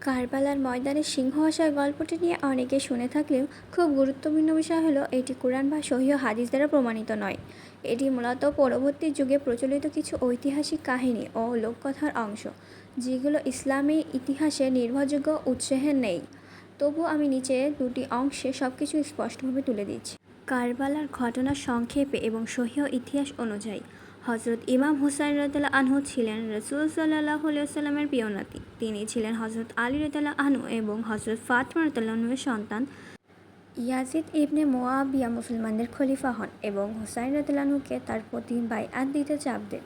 কারবালার ময়দানে সিংহ আসার গল্পটি নিয়ে অনেকে শুনে থাকলেও খুব গুরুত্বপূর্ণ বিষয় হলো এটি কুরআন বা সহিহ হাদিস দ্বারা প্রমাণিত নয়। এটি মূলত পরবর্তী যুগে প্রচলিত কিছু ঐতিহাসিক কাহিনী ও লোককথার অংশ, যেগুলো ইসলামী ইতিহাসে নির্ভরযোগ্য উৎসে নেই। তবু আমি নিচে দুটি অংশে সবকিছু স্পষ্টভাবে তুলে দিচ্ছি। কারবালার ঘটনা সংক্ষেপে এবং সহিহ ইতিহাস অনুযায়ী, হজরত ইমাম হুসাইন রাদিয়াল্লাহু আনহু ছিলেন রাসূল সাল্লাল্লাহু আলাইহি ওয়াসাল্লামের প্রিয় নাতি। তিনি ছিলেন হজরত আলী রাদিয়াল্লাহু আনহু এবং হজরত ফাতিমা রাদিয়াল্লাহু আনহুর সন্তান। ইয়াজিদ ইবনে মুআবিয়া মুসলমানদের খলিফা হন এবং হুসাইন রাদিয়াল্লাহু আনহুকে তার প্রতি বাইআত দিতে চাপ দেন।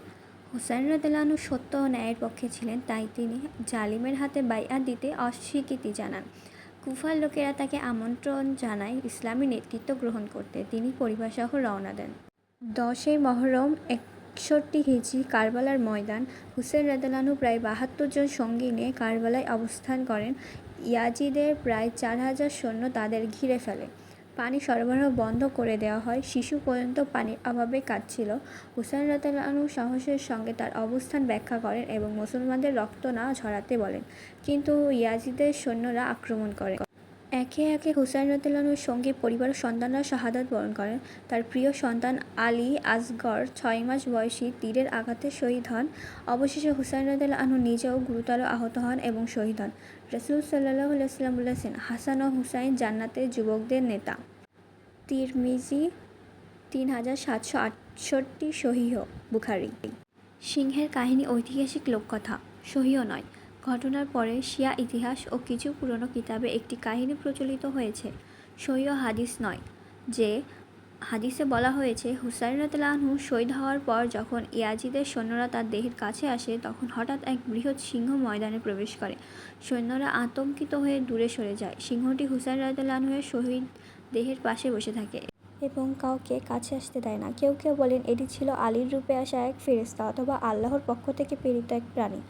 হুসাইন রাদিয়াল্লাহু আনহু সত্য ও ন্যায়ের পক্ষে ছিলেন, তাই তিনি জালিমের হাতে বাইআত দিতে অস্বীকৃতি জানান। কুফার লোকেরা তাকে আমন্ত্রণ জানায় ইসলামী নেতৃত্ব গ্রহণ করতে। তিনি পরিবারসহ রওনা দেন। 10ই মুহররম 61 হিজরি কারবালার ময়দান। হুসেন রাদিয়াল্লাহু আনহু প্রায় 72 জন সঙ্গী নিয়ে কারবালায় অবস্থান করেন। ইয়াজিদের প্রায় 4000 সৈন্য তাদের ঘিরে ফেলে। পানি সরবরাহ বন্ধ করে দেওয়া হয়, শিশু পর্যন্ত পানির অভাবে কাঁদছিল। হুসাইন রাদিয়াল্লাহু আনহু সাহসের সঙ্গে তার অবস্থান ব্যাখ্যা করেন এবং মুসলমানদের রক্ত না ঝরাতে বলেন, কিন্তু ইয়াজিদের সৈন্যরা আক্রমণ করে। একে একে হুসাইন রাদিয়াল্লাহু আনহুর সঙ্গী পরিবার ও সন্তানরা শাহাদাত বরণ করেন। তার প্রিয় সন্তান আলী আসগর 6 মাস বয়সী তীরের আঘাতে শহীদ হন। অবশেষে হুসাইন রাদিয়াল্লাহু আনহু নিজেও গুরুতর আহত হন এবং শহীদ হন। রাসূল সাল্লাল্লাহু আলাইহি ওয়াসাল্লাম বলেছেন, হাসান ও হুসাইন জান্নাতের যুবকদের নেতা। তিরমিজি 3768, সহিহ বুখারী। সিংহের কাহিনী ঐতিহাসিক লোককথা, সহিহ নয়। ঘটনার পরে শিয়া ইতিহাস ও কিছু পুরনো কিতাবে একটি কাহিনী প্রচলিত হয়েছে, সহিহ হাদিস নয়। যে হাদিসে বলা হয়েছে, হুসাইন রাদিয়াল্লাহু আনহু শহীদ হওয়ার পর যখন ইয়াজিদের সৈন্যরা তার দেহের কাছে আসে, তখন হঠাৎ এক বৃহৎ সিংহ ময়দানে প্রবেশ করে। সৈন্যরা আতঙ্কিত হয়ে দূরে সরে যায়। সিংহটি হুসাইন রাদিয়াল্লাহু আনহুর শহীদ দেহের পাশে বসে থাকে এবং কাউকে কাছে আসতে দেয় না। কেউ কেউ বলেন এটি ছিল আলীর রূপে আসা এক ফেরেশতা অথবা আল্লাহর পক্ষ থেকে প্রেরিত এক প্রাণী,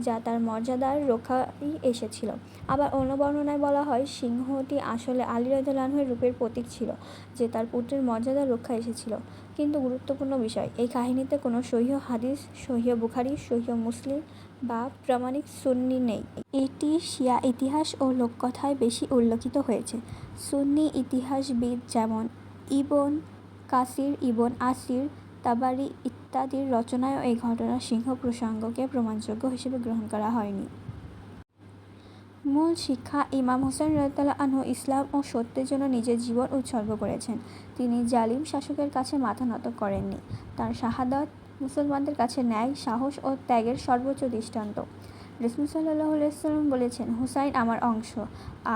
যা তার মর্যাদার রক্ষায় এসেছিল। আবার অন্য বর্ণনায় বলা হয়, সিংহটি আসলে আলী রাদিয়াল্লাহু আনহুর রূপের প্রতীক ছিল, যে তার পুত্রের মর্যাদার রক্ষায় এসেছিল। কিন্তু গুরুত্বপূর্ণ বিষয়, এই কাহিনীতে কোনো সহিহ হাদিস, সহিহ বুখারী, সহিহ মুসলিম বা প্রামাণিক সুন্নি নেই। এটি শিয়া ইতিহাস ও লোককথায় বেশি উল্লেখিত হয়েছে। সুন্নি ইতিহাসবিদ যেমন ইবন কাসির, ইবন আসির, তাবারি ইত্যাদির রচনায়ও এই ঘটনা সিংহ প্রসঙ্গকে প্রমাণযোগ্য হিসেবে গ্রহণ করা হয়নি। মূল শিক্ষা, ইমাম হুসাইন রাদিয়াল্লাহু আনহু ইসলাম ও সত্যের জন্য নিজের জীবন উৎসর্গ করেছেন। তিনি জালিম শাসকের কাছে মাথা নত করেননি। তার শাহাদাত মুসলমানদের কাছে ন্যায়, সাহস ও ত্যাগের সর্বোচ্চ দৃষ্টান্ত। রাসূল সাল্লাল্লাহু আলাইহি ওয়াসাল্লাম বলেছেন, হুসাইন আমার অংশ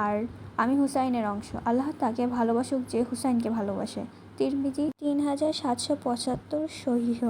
আর আমি হুসাইনের অংশ। আল্লাহ তাকে ভালোবাসুক যে হুসাইনকে ভালোবাসে। তিরমিজি 3775, সহিহ।